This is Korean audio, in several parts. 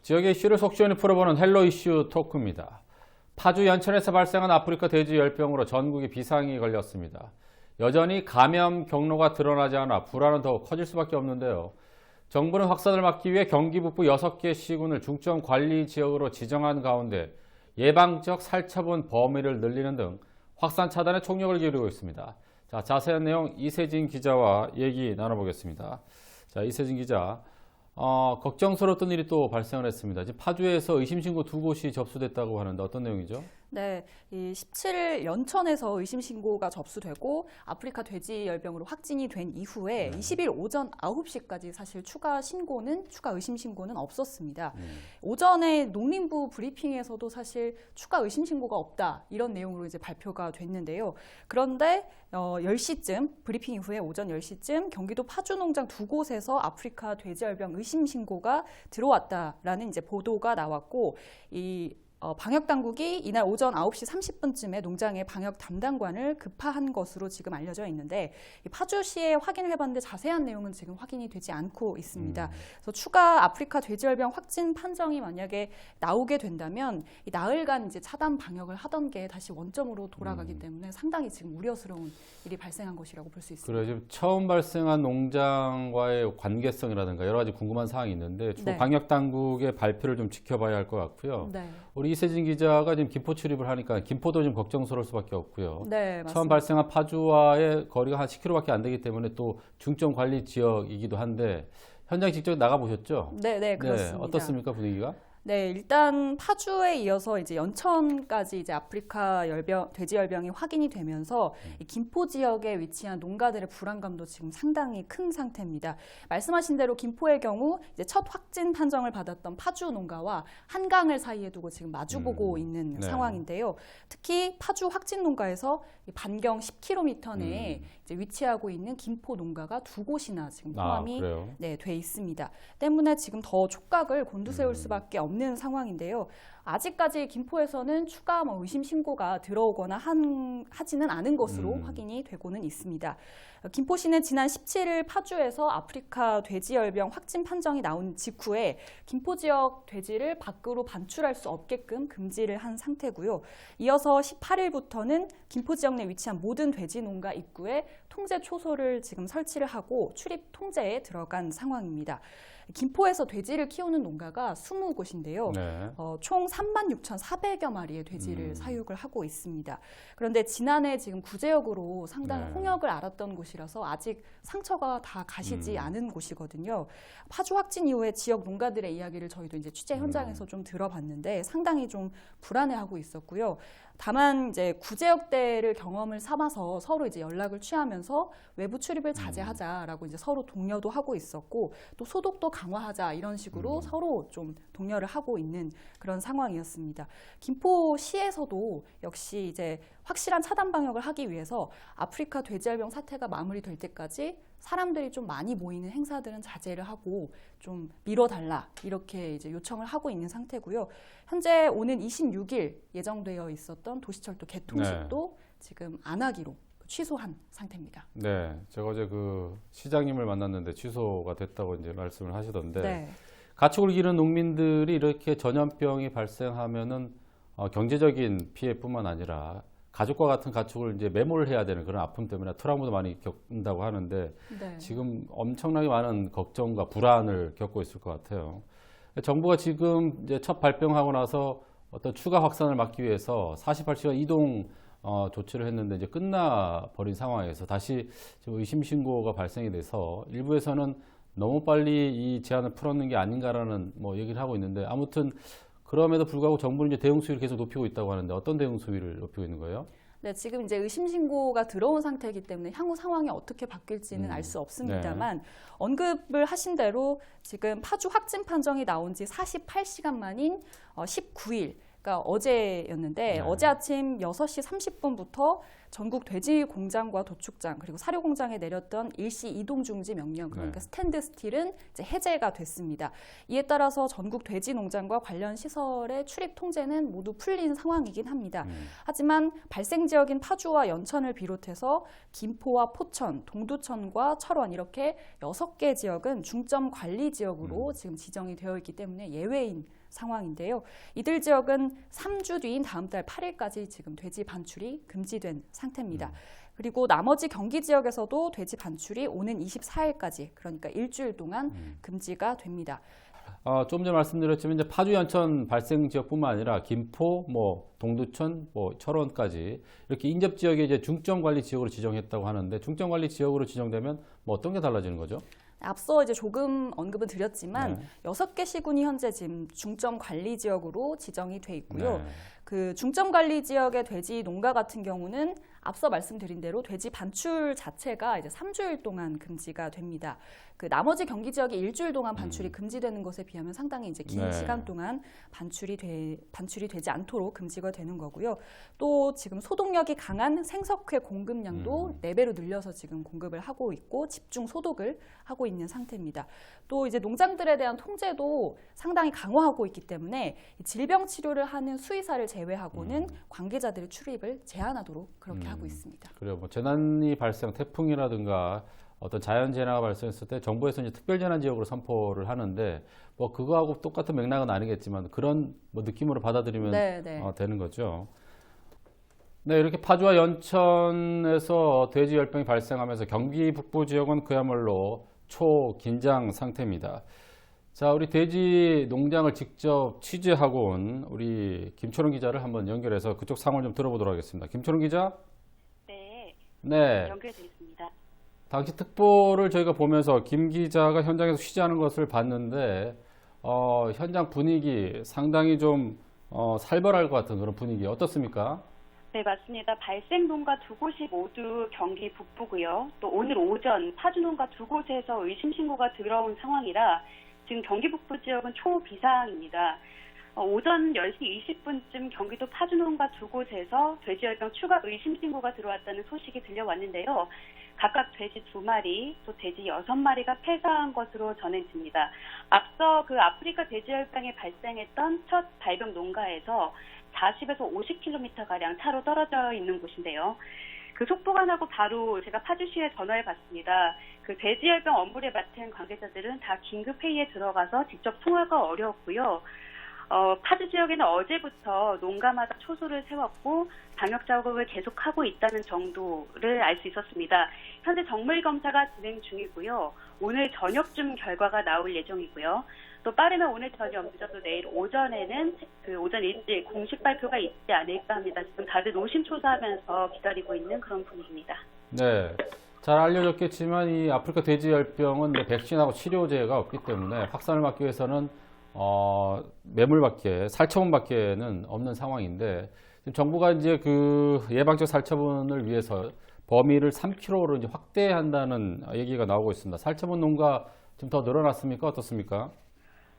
지역의 이슈를 속 시원히 풀어보는 헬로 이슈 토크입니다. 파주 연천에서 발생한 아프리카 돼지 열병으로 전국에 비상이 걸렸습니다. 여전히 감염 경로가 드러나지 않아 불안은 더욱 커질 수밖에 없는데요. 정부는 확산을 막기 위해 경기 북부 6개 시군을 중점 관리 지역으로 지정한 가운데 예방적 살처분 범위를 늘리는 등 확산 차단에 총력을 기울이고 있습니다. 자, 자세한 내용 이세진 기자와 얘기 나눠보겠습니다. 자, 이세진 기자. 걱정스러웠던 일이 또 발생을 했습니다. 지금 파주에서 의심신고 2곳이 접수됐다고 하는데 어떤 내용이죠? 네, 이 17일 연천에서 의심신고가 접수되고 아프리카 돼지 열병으로 확진이 된 이후에 20일 오전 9시까지 사실 추가 의심신고는 없었습니다. 오전에 농림부 브리핑에서도 사실 추가 의심신고가 없다 이런 내용으로 이제 발표가 됐는데요. 그런데 10시쯤 브리핑 이후에 오전 10시쯤 경기도 파주농장 2곳에서 아프리카 돼지열병 의심신고가 들어왔다라는 이제 보도가 나왔고 방역 당국이 이날 오전 9시 30분쯤에 농장의 방역 담당관을 급파한 것으로 지금 알려져 있는데 파주시에 확인을 해봤는데 자세한 내용은 지금 확인이 되지 않고 있습니다. 그래서 추가 아프리카 돼지열병 확진 판정이 만약에 나오게 된다면 나흘간 이제 차단 방역을 하던 게 다시 원점으로 돌아가기 때문에 상당히 지금 우려스러운 일이 발생한 것이라고 볼 수 있습니다. 그래요. 지금 처음 발생한 농장과의 관계성이라든가 여러 가지 궁금한 사항이 있는데 네. 방역 당국의 발표를 좀 지켜봐야 할 것 같고요. 네. 우리 이세진 기자가 지금 김포 출입을 하니까 김포도 좀 걱정스러울 수밖에 없고요. 네, 맞습니다. 처음 발생한 파주와의 거리가 한 10km밖에 안 되기 때문에 또 중점 관리 지역이기도 한데 현장 직접 나가 보셨죠? 네, 그렇습니다. 어떻습니까, 분위기가? 네, 일단 파주에 이어서 이제 연천까지 이제 아프리카 돼지 열병이 확인이 되면서 이 김포 지역에 위치한 농가들의 불안감도 지금 상당히 큰 상태입니다. 말씀하신 대로 김포의 경우 이제 첫 확진 판정을 받았던 파주 농가와 한강을 사이에 두고 지금 마주보고 있는 상황인데요. 특히 파주 확진 농가에서 반경 10km 내에 이제 위치하고 있는 김포 농가가 2곳이나 지금 포함이 돼 있습니다. 때문에 지금 더 촉각을 곤두세울 수밖에 없는 상황인데요. 아직까지 김포에서는 추가 의심 신고가 들어오거나 하지는 않은 것으로 확인이 되고는 있습니다. 김포시는 지난 17일 파주에서 아프리카 돼지열병 확진 판정이 나온 직후에 김포 지역 돼지를 밖으로 반출할 수 없게끔 금지를 한 상태고요. 이어서 18일부터는 김포 지역 내 위치한 모든 돼지 농가 입구에 통제 초소를 지금 설치를 하고 출입 통제에 들어간 상황입니다. 김포에서 돼지를 키우는 농가가 20곳인데요. 총 36,400여 마리의 돼지를 사육을 하고 있습니다. 그런데 지난해 지금 구제역으로 상당히 홍역을 앓았던 곳이라서 아직 상처가 다 가시지 않은 곳이거든요. 파주 확진 이후에 지역 농가들의 이야기를 저희도 이제 취재 현장에서 좀 들어봤는데 상당히 좀 불안해하고 있었고요. 다만 이제 구제역대를 경험을 삼아서 서로 이제 연락을 취하면서 외부 출입을 자제하자라고 이제 서로 독려도 하고 있었고 또 소독도 강화하자 이런 식으로 서로 좀 독려를 하고 있는 그런 상황이었습니다. 김포시에서도 역시 이제 확실한 차단 방역을 하기 위해서 아프리카 돼지열병 사태가 마무리될 때까지 사람들이 좀 많이 모이는 행사들은 자제를 하고 좀 미뤄달라 이렇게 이제 요청을 하고 있는 상태고요. 현재 오는 26일 예정되어 있었던 도시철도 개통식도 지금 안 하기로 취소한 상태입니다. 네, 제가 어제 그 시장님을 만났는데 취소가 됐다고 이제 말씀을 하시던데 가축을 기르는 농민들이 이렇게 전염병이 발생하면은 경제적인 피해뿐만 아니라 가족과 같은 가축을 이제 매몰을 해야 되는 그런 아픔 때문에 트라우마도 많이 겪는다고 하는데 지금 엄청나게 많은 걱정과 불안을 겪고 있을 것 같아요. 정부가 지금 이제 첫 발병하고 나서 어떤 추가 확산을 막기 위해서 48시간 이동 조치를 했는데 이제 끝나버린 상황에서 다시 지금 의심 신고가 발생이 돼서 일부에서는 너무 빨리 이 제한을 풀었는 게 아닌가라는 얘기를 하고 있는데 아무튼 그럼에도 불구하고 정부는 이제 대응 수위를 계속 높이고 있다고 하는데 어떤 대응 수위를 높이고 있는 거예요? 네, 지금 이제 의심 신고가 들어온 상태이기 때문에 향후 상황이 어떻게 바뀔지는 알 수 없습니다만 언급을 하신 대로 지금 파주 확진 판정이 나온 지 48시간 만인 19일 그러니까 어제였는데 어제 아침 6시 30분부터 전국 돼지 공장과 도축장 그리고 사료 공장에 내렸던 일시 이동 중지 명령, 그러니까 스탠드 스틸은 이제 해제가 됐습니다. 이에 따라서 전국 돼지 농장과 관련 시설의 출입 통제는 모두 풀린 상황이긴 합니다. 하지만 발생 지역인 파주와 연천을 비롯해서 김포와 포천, 동두천과 철원 이렇게 6개 지역은 중점 관리 지역으로 지금 지정이 되어 있기 때문에 예외인 상황인데요. 이들 지역은 3주 뒤인 다음 달 8일까지 지금 돼지 반출이 금지된 상태입니다. 그리고 나머지 경기 지역에서도 돼지 반출이 오는 24일까지, 그러니까 일주일 동안 금지가 됩니다. 좀 전에 말씀드렸지만 이제 파주, 연천 발생 지역뿐만 아니라 김포, 동두천, 철원까지 이렇게 인접 지역에 이제 중점 관리 지역으로 지정했다고 하는데, 중점 관리 지역으로 지정되면 어떤 게 달라지는 거죠? 앞서 이제 조금 언급은 드렸지만 6개 시군이 현재 지금 중점 관리 지역으로 지정이 돼 있고요. 그 중점 관리 지역의 돼지 농가 같은 경우는 앞서 말씀드린 대로 돼지 반출 자체가 이제 3주일 동안 금지가 됩니다. 그 나머지 경기 지역이 일주일 동안 반출이 금지되는 것에 비하면 상당히 이제 긴 시간 동안 반출이 되지 않도록 금지가 되는 거고요. 또 지금 소독력이 강한 생석회 공급량도 4배로 늘려서 지금 공급을 하고 있고 집중 소독을 하고 있는 상태입니다. 또 이제 농장들에 대한 통제도 상당히 강화하고 있기 때문에 질병 치료를 하는 수의사를 제외하고는 관계자들의 출입을 제한하도록 그렇게 하고 있습니다. 그래요. 재난이 발생, 태풍이라든가 어떤 자연재해가 발생했을 때 정부에서 이제 특별재난지역으로 선포를 하는데 그거하고 똑같은 맥락은 아니겠지만 그런 느낌으로 받아들이면 되는 거죠. 네, 이렇게 파주와 연천에서 돼지 열병이 발생하면서 경기 북부 지역은 그야말로 초긴장 상태입니다. 자, 우리 돼지 농장을 직접 취재하고 온 우리 김초롱 기자를 한번 연결해서 그쪽 상황을 좀 들어보도록 하겠습니다. 김초롱 기자? 네. 연결되어 있습니다. 당시 특보를 저희가 보면서 김 기자가 현장에서 취재하는 것을 봤는데 현장 분위기 상당히 좀 살벌할 것 같은 그런 분위기 어떻습니까? 네, 맞습니다. 발생 농가 2곳이 모두 경기 북부고요. 또 오늘 오전 파주 농가 2곳에서 의심 신고가 들어온 상황이라 지금 경기 북부 지역은 초비상입니다. 오전 10시 20분쯤 경기도 파주 농가 2곳에서 돼지열병 추가 의심 신고가 들어왔다는 소식이 들려왔는데요. 각각 돼지 2마리, 또 돼지 6마리가 폐사한 것으로 전해집니다. 앞서 그 아프리카 돼지열병이 발생했던 첫 발병 농가에서 40에서 50km가량 차로 떨어져 있는 곳인데요. 그 속보가 나고 바로 제가 파주시에 전화해 봤습니다. 그 돼지열병 업무를 맡은 관계자들은 다 긴급회의에 들어가서 직접 통화가 어려웠고요. 파주 지역에는 어제부터 농가마다 초소를 세웠고 방역 작업을 계속하고 있다는 정도를 알 수 있었습니다. 현재 정밀 검사가 진행 중이고요. 오늘 저녁쯤 결과가 나올 예정이고요. 또 빠르면 오늘 저녁, 늦어도 내일 오전에는 그 오전 일찍 공식 발표가 있지 않을까 합니다. 지금 다들 노심초사하면서 기다리고 있는 그런 분위기입니다. 네. 잘 알려졌겠지만 이 아프리카 돼지열병은 백신하고 치료제가 없기 때문에 확산을 막기 위해서는 매물밖에, 살처분밖에는 없는 상황인데, 지금 정부가 이제 그 예방적 살처분을 위해서 범위를 3kg로 이제 확대한다는 얘기가 나오고 있습니다. 살처분 농가 좀 더 늘어났습니까? 어떻습니까?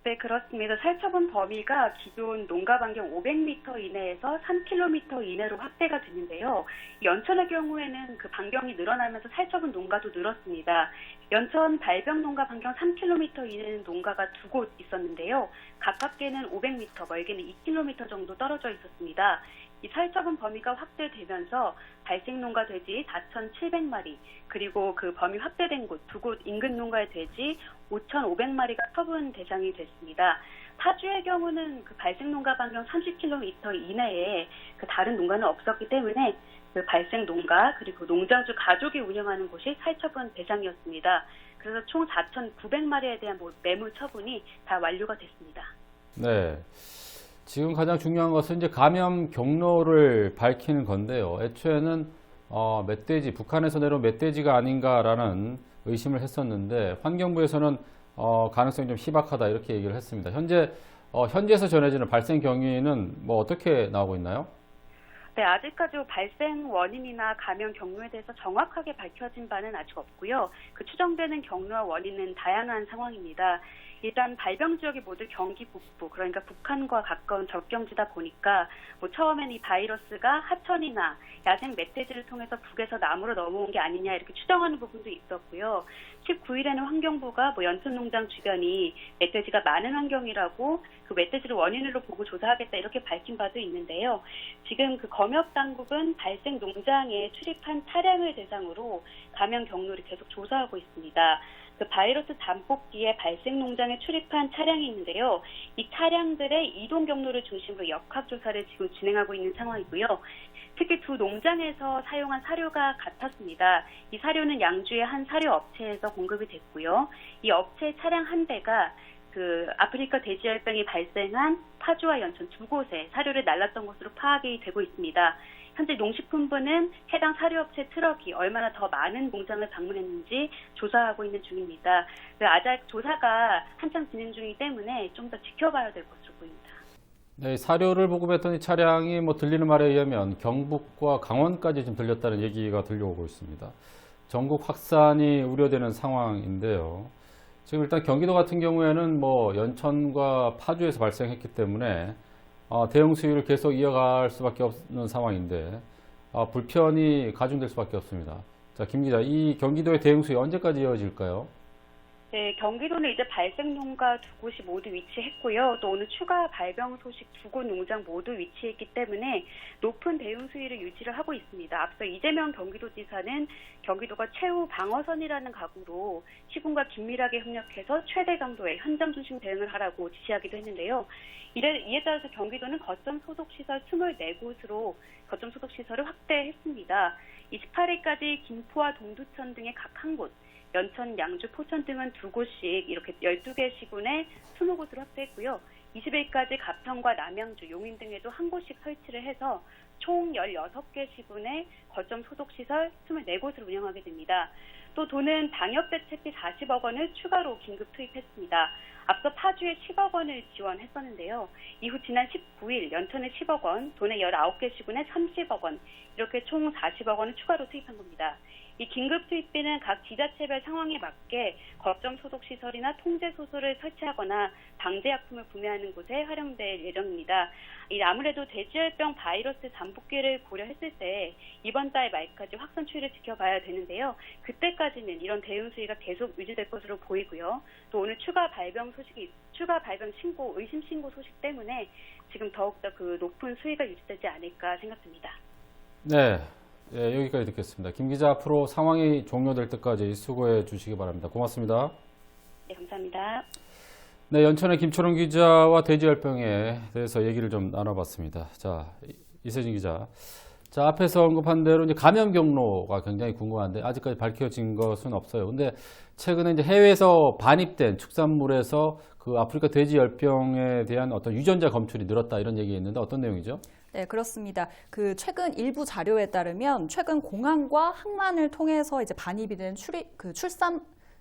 네, 그렇습니다. 살처분 범위가 기존 농가 반경 500m 이내에서 3km 이내로 확대가 됐는데요. 연천의 경우에는 그 반경이 늘어나면서 살처분 농가도 늘었습니다. 연천 발병 농가 반경 3km 이내는 농가가 2곳 있었는데요. 가깝게는 500m, 멀게는 2km 정도 떨어져 있었습니다. 이 살처분 범위가 확대되면서 발생 농가 돼지 4,700마리, 그리고 그 범위 확대된 곳 2곳 인근 농가의 돼지 5,500마리가 처분 대상이 됐습니다. 파주의 경우는 그 발생 농가 반경 30km 이내에 그 다른 농가는 없었기 때문에 그 발생 농가 그리고 농장주 가족이 운영하는 곳이 살처분 대상이었습니다. 그래서 총 4,900마리에 대한 매물 처분이 다 완료가 됐습니다. 네. 지금 가장 중요한 것은 이제 감염 경로를 밝히는 건데요. 애초에는 멧돼지, 북한에서 내려온 멧돼지가 아닌가라는 의심을 했었는데 환경부에서는 가능성이 좀 희박하다 이렇게 얘기를 했습니다. 현지에서 전해지는 발생 경위는 어떻게 나오고 있나요? 네, 아직까지 발생 원인이나 감염 경로에 대해서 정확하게 밝혀진 바는 아직 없고요. 그 추정되는 경로와 원인은 다양한 상황입니다. 일단 발병 지역이 모두 경기 북부, 그러니까 북한과 가까운 접경지다 보니까 뭐 처음에는 이 바이러스가 하천이나 야생 멧돼지를 통해서 북에서 남으로 넘어온 게 아니냐 이렇게 추정하는 부분도 있었고요. 19일에는 환경부가 뭐 연천농장 주변이 멧돼지가 많은 환경이라고 그 멧돼지를 원인으로 보고 조사하겠다 이렇게 밝힌 바도 있는데요. 지금 그 검역 당국은 발생 농장에 출입한 차량을 대상으로 감염 경로를 계속 조사하고 있습니다. 그 바이러스 잠복기에 발생 농장에 출입한 차량이 있는데요. 이 차량들의 이동 경로를 중심으로 역학조사를 지금 진행하고 있는 상황이고요. 특히 두 농장에서 사용한 사료가 같았습니다. 이 사료는 양주의 한 사료 업체에서 공급이 됐고요. 이 업체 차량 한 대가 그 아프리카 돼지열병이 발생한 파주와 연천 두 곳에 사료를 날랐던 것으로 파악이 되고 있습니다. 현재 농식품부는 해당 사료업체 트럭이 얼마나 더 많은 공장을 방문했는지 조사하고 있는 중입니다. 아직 조사가 한창 진행 중이기 때문에 좀 더 지켜봐야 될 것으로 보입니다. 네, 사료를 보급했던 이 차량이 뭐 들리는 말에 의하면 경북과 강원까지 지금 들렸다는 얘기가 들려오고 있습니다. 전국 확산이 우려되는 상황인데요. 지금 일단 경기도 같은 경우에는 뭐 연천과 파주에서 발생했기 때문에 대응 수위를 계속 이어갈 수밖에 없는 상황인데 불편이 가중될 수밖에 없습니다. 자, 김 기자, 이 경기도의 대응 수위 언제까지 이어질까요? 네, 경기도는 이제 발생 농가 두 곳이 모두 위치했고요. 또 오늘 추가 발병 소식 두 곳 농장 모두 위치했기 때문에 높은 대응 수위를 유지를 하고 있습니다. 앞서 이재명 경기도지사는 경기도가 최후 방어선이라는 각오로 시군과 긴밀하게 협력해서 최대 강도의 현장 중심 대응을 하라고 지시하기도 했는데요. 이에 따라서 경기도는 거점 소독시설 24곳으로 거점 소독시설을 확대했습니다. 28일까지 김포와 동두천 등의 각 한 곳, 연천, 양주, 포천 등은 두 곳씩 이렇게 12개 시군에 20곳으로 확대했고요. 20일까지 가평과 남양주, 용인 등에도 한 곳씩 설치를 해서 총 16개 시군에 거점 소독시설 24곳을 운영하게 됩니다. 또 도는 방역대책비 40억 원을 추가로 긴급 투입했습니다. 앞서 파주에 10억 원을 지원했었는데요. 이후 지난 19일 연천에 10억 원, 도내 19개 시군에 30억 원, 이렇게 총 40억 원을 추가로 투입한 겁니다. 이 긴급 투입비는 각 지자체별 상황에 맞게 거점 소독시설이나 통제소설을 설치하거나 방제약품을 구매하는 곳에 활용될 예정입니다. 아무래도 돼지열병 바이러스 잠복기를 고려했을 때 이번 달 말까지 확산 추이를 지켜봐야 되는데요. 그때까지는 이런 대응 수위가 계속 유지될 것으로 보이고요. 또 오늘 추가 발병 신고, 의심 신고 소식 때문에 지금 더욱더 그 높은 수위가 유지되지 않을까 생각됩니다. 네. 네, 여기까지 듣겠습니다. 김 기자, 앞으로 상황이 종료될 때까지 수고해 주시기 바랍니다. 고맙습니다. 네, 감사합니다. 네, 연천의 김초롱 기자와 돼지열병에 대해서 얘기를 좀 나눠봤습니다. 자, 이세진 기자. 자, 앞에서 언급한 대로 이제 감염 경로가 굉장히 궁금한데 아직까지 밝혀진 것은 없어요. 근데 최근에 이제 해외에서 반입된 축산물에서 그 아프리카 돼지열병에 대한 어떤 유전자 검출이 늘었다 이런 얘기가 있는데 어떤 내용이죠? 네, 그렇습니다. 그 최근 일부 자료에 따르면 최근 공항과 항만을 통해서 이제 반입이 된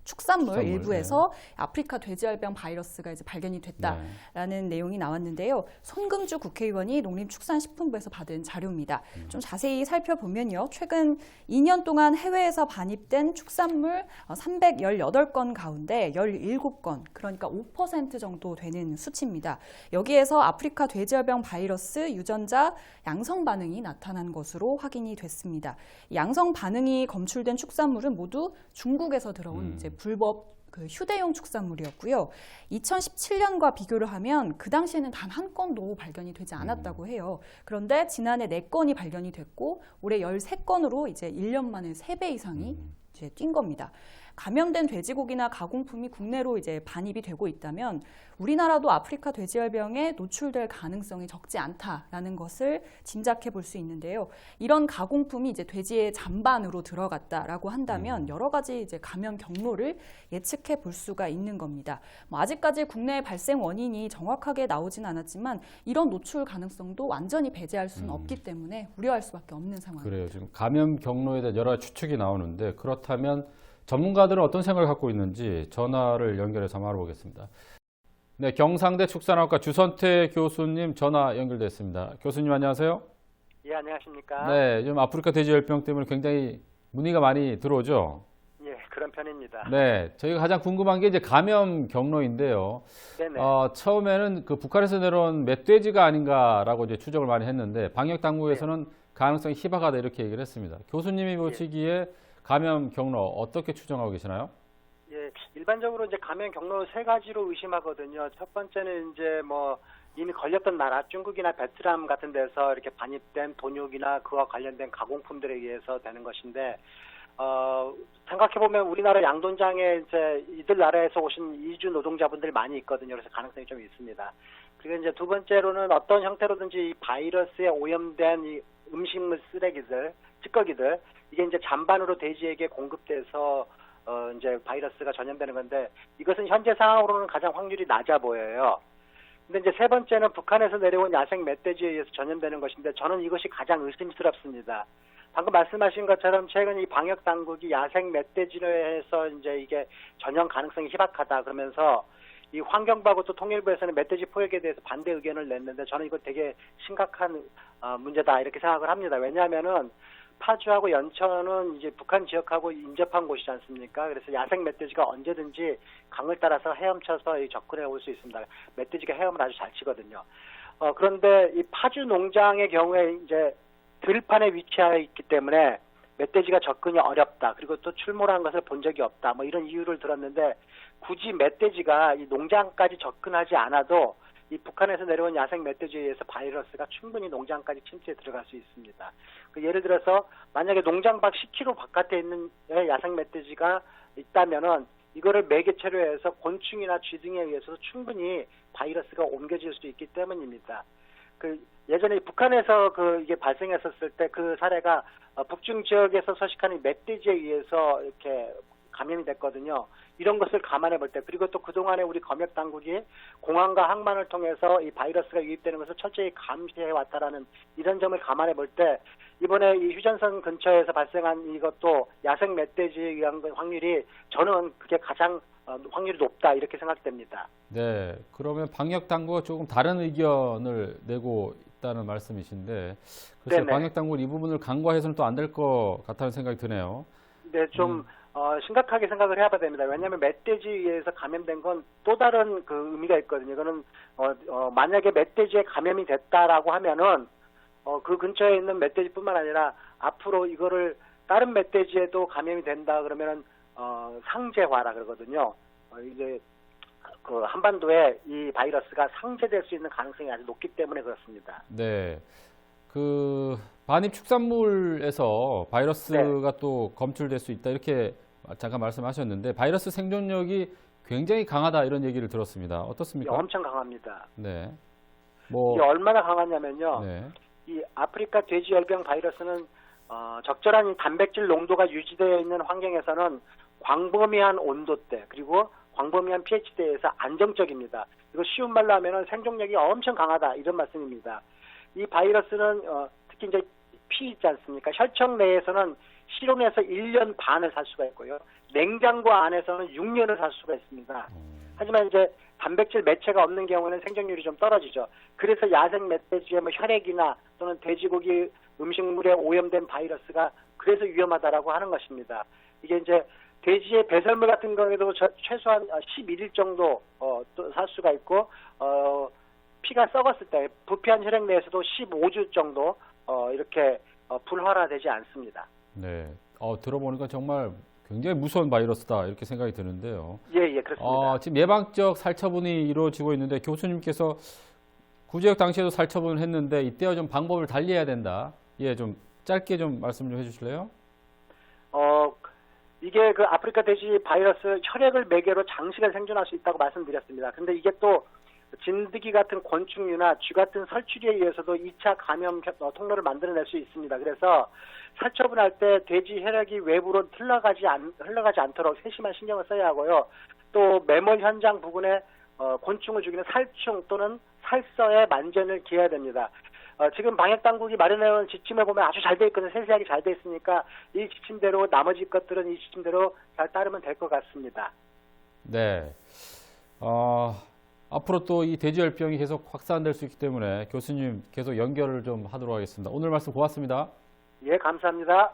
축산물 일부에서 아프리카 돼지열병 바이러스가 이제 발견이 됐다라는 내용이 나왔는데요. 손금주 국회의원이 농림축산식품부에서 받은 자료입니다. 좀 자세히 살펴보면요. 최근 2년 동안 해외에서 반입된 축산물 318건 가운데 17건, 그러니까 5% 정도 되는 수치입니다. 여기에서 아프리카 돼지열병 바이러스 유전자 양성 반응이 나타난 것으로 확인이 됐습니다. 양성 반응이 검출된 축산물은 모두 중국에서 들어온 이제 불법 그 휴대용 축산물이었고요. 2017년과 비교를 하면 그 당시에는 단 한 건도 발견이 되지 않았다고 해요. 그런데 지난해 4건이 발견이 됐고 올해 13건으로 이제 1년 만에 3배 이상이 이제 뛴 겁니다. 감염된 돼지고기나 가공품이 국내로 이제 반입이 되고 있다면 우리나라도 아프리카 돼지열병에 노출될 가능성이 적지 않다라는 것을 짐작해 볼 수 있는데요. 이런 가공품이 이제 돼지의 잔반으로 들어갔다라고 한다면 여러 가지 이제 감염 경로를 예측해 볼 수가 있는 겁니다. 아직까지 국내 발생 원인이 정확하게 나오진 않았지만 이런 노출 가능성도 완전히 배제할 수는 없기 때문에 우려할 수밖에 없는 상황입니다. 그래요. 지금 감염 경로에 대한 여러 추측이 나오는데 그렇다면 전문가들은 어떤 생각을 갖고 있는지 전화를 연결해서 한번 알아보겠습니다. 네, 경상대 축산학과 주선태 교수님 전화 연결됐습니다. 교수님 안녕하세요. 예, 안녕하십니까. 네, 지금 아프리카 돼지열병 때문에 굉장히 문의가 많이 들어오죠. 예, 그런 편입니다. 네, 저희가 가장 궁금한 게 이제 감염 경로인데요. 네네. 처음에는 그 북한에서 내려온 멧돼지가 아닌가라고 이제 추정을 많이 했는데 방역 당국에서는 가능성이 희박하다 이렇게 얘기를 했습니다. 교수님이 보시기에 감염 경로 어떻게 추정하고 계시나요? 예, 일반적으로 이제 감염 경로 세 가지로 의심하거든요. 첫 번째는 이제 뭐 이미 걸렸던 나라, 중국이나 베트남 같은 데서 이렇게 반입된 돈육이나 그와 관련된 가공품들에 의해서 되는 것인데, 생각해보면 우리나라 양돈장에 이제 이들 나라에서 오신 이주 노동자분들이 많이 있거든요. 그래서 가능성이 좀 있습니다. 그리고 이제 두 번째로는 어떤 형태로든지 이 바이러스에 오염된 이 음식물 쓰레기들, 찌꺼기들, 이게 이제 잔반으로 돼지에게 공급돼서 이제 바이러스가 전염되는 건데, 이것은 현재 상황으로는 가장 확률이 낮아 보여요. 근데 이제 세 번째는 북한에서 내려온 야생 멧돼지에 의해서 전염되는 것인데, 저는 이것이 가장 의심스럽습니다. 방금 말씀하신 것처럼 최근 이 방역 당국이 야생 멧돼지로 해서 이제 이게 전염 가능성이 희박하다 그러면서 이 환경부하고 또 통일부에서는 멧돼지 포획에 대해서 반대 의견을 냈는데, 저는 이거 되게 심각한 문제다 이렇게 생각을 합니다. 왜냐하면은 파주하고 연천은 이제 북한 지역하고 인접한 곳이지 않습니까? 그래서 야생 멧돼지가 언제든지 강을 따라서 헤엄쳐서 접근해 올 수 있습니다. 멧돼지가 헤엄을 아주 잘 치거든요. 그런데 이 파주 농장의 경우에 이제 들판에 위치하여 있기 때문에 멧돼지가 접근이 어렵다. 그리고 또 출몰한 것을 본 적이 없다. 뭐 이런 이유를 들었는데, 굳이 멧돼지가 이 농장까지 접근하지 않아도 이 북한에서 내려온 야생 멧돼지에 의해서 바이러스가 충분히 농장까지 침투해 들어갈 수 있습니다. 예를 들어서 만약에 농장 밖 10km 바깥에 있는 야생 멧돼지가 있다면은 이거를 매개체로 해서 곤충이나 쥐 등에 의해서 충분히 바이러스가 옮겨질 수 있기 때문입니다. 예전에 북한에서 이게 발생했었을 때 그 사례가 북중 지역에서 서식하는 멧돼지에 의해서 이렇게 감염이 됐거든요. 이런 것을 감안해 볼 때, 그리고 또 그동안에 우리 검역 당국이 공항과 항만을 통해서 이 바이러스가 유입되는 것을 철저히 감시해 왔다라는 이런 점을 감안해 볼 때, 이번에 이 휴전선 근처에서 발생한 이것도 야생 멧돼지에 의한 확률이, 저는 그게 가장 확률이 높다 이렇게 생각됩니다. 네, 그러면 방역 당국은 조금 다른 의견을 내고 있다는 말씀이신데, 글쎄요, 방역 당국은 이 부분을 간과해서는 또 안 될 것 같다는 생각이 드네요. 네, 좀 심각하게 생각을 해봐야 됩니다. 왜냐하면 멧돼지에 의해서 감염된 건 또 다른 의미가 있거든요. 이거는 만약에 멧돼지에 감염이 됐다라고 하면은 그 근처에 있는 멧돼지뿐만 아니라 앞으로 이거를 다른 멧돼지에도 감염이 된다 그러면은 상재화라 그러거든요. 이제 한반도에 이 바이러스가 상재될 수 있는 가능성이 아주 높기 때문에 그렇습니다. 네. 반입 축산물에서 바이러스가 또 검출될 수 있다 이렇게 잠깐 말씀하셨는데, 바이러스 생존력이 굉장히 강하다 이런 얘기를 들었습니다. 어떻습니까? 엄청 강합니다. 네. 이게 얼마나 강하냐면요. 네. 이 아프리카 돼지열병 바이러스는 적절한 이 단백질 농도가 유지되어 있는 환경에서는 광범위한 온도대 그리고 광범위한 pH대에서 안정적입니다. 이거 쉬운 말로 하면은 생존력이 엄청 강하다 이런 말씀입니다. 이 바이러스는 특히 이제 피 있지 않습니까? 혈청 내에서는 실온에서 1년 반을 살 수가 있고요. 냉장고 안에서는 6년을 살 수가 있습니다. 하지만 이제 단백질 매체가 없는 경우는 생존율이 좀 떨어지죠. 그래서 야생 멧돼지의 혈액이나 또는 돼지고기 음식물에 오염된 바이러스가 그래서 위험하다라고 하는 것입니다. 이게 이제 돼지의 배설물 같은 경우에도 최소한 11일 정도 또 살 수가 있고, 피가 썩었을 때 부패한 혈액 내에서도 15주 정도 이렇게 불활화되지 않습니다. 네. 들어보니까 정말 굉장히 무서운 바이러스다 이렇게 생각이 드는데요. 예, 그렇습니다. 지금 예방적 살처분이 이루어지고 있는데, 교수님께서 구제역 당시에도 살처분을 했는데 이때와 좀 방법을 달리해야 된다. 예, 좀 짧게 좀 말씀 좀 해주실래요? 이게 아프리카 돼지 바이러스 혈액을 매개로 장시간 생존할 수 있다고 말씀드렸습니다. 근데 이게 또 진드기 같은 곤충류나 쥐 같은 설치류에 의해서도 2차 감염 통로를 만들어낼 수 있습니다. 그래서 살처분할 때 돼지 혈액이 외부로 흘러가지 않도록 세심한 신경을 써야 하고요. 또 매몰 현장 부근에 곤충을 죽이는 살충 또는 살서에 만전을 기해야 됩니다. 지금 방역당국이 마련해놓은 지침을 보면 아주 잘 돼 있거든요. 세세하게 잘 돼 있으니까 이 지침대로, 나머지 것들은 이 지침대로 잘 따르면 될 것 같습니다. 네. 앞으로 또 이 돼지열병이 계속 확산될 수 있기 때문에 교수님 계속 연결을 좀 하도록 하겠습니다. 오늘 말씀 고맙습니다. 예, 감사합니다.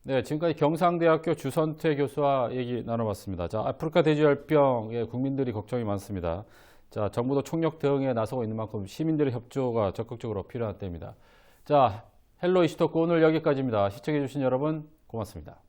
네, 지금까지 경상대학교 주선태 교수와 얘기 나눠봤습니다. 자, 아프리카 돼지열병에 국민들이 걱정이 많습니다. 자, 정부도 총력 대응에 나서고 있는 만큼 시민들의 협조가 적극적으로 필요한 때입니다. 자, 헬로 이슈토크 오늘 여기까지입니다. 시청해주신 여러분 고맙습니다.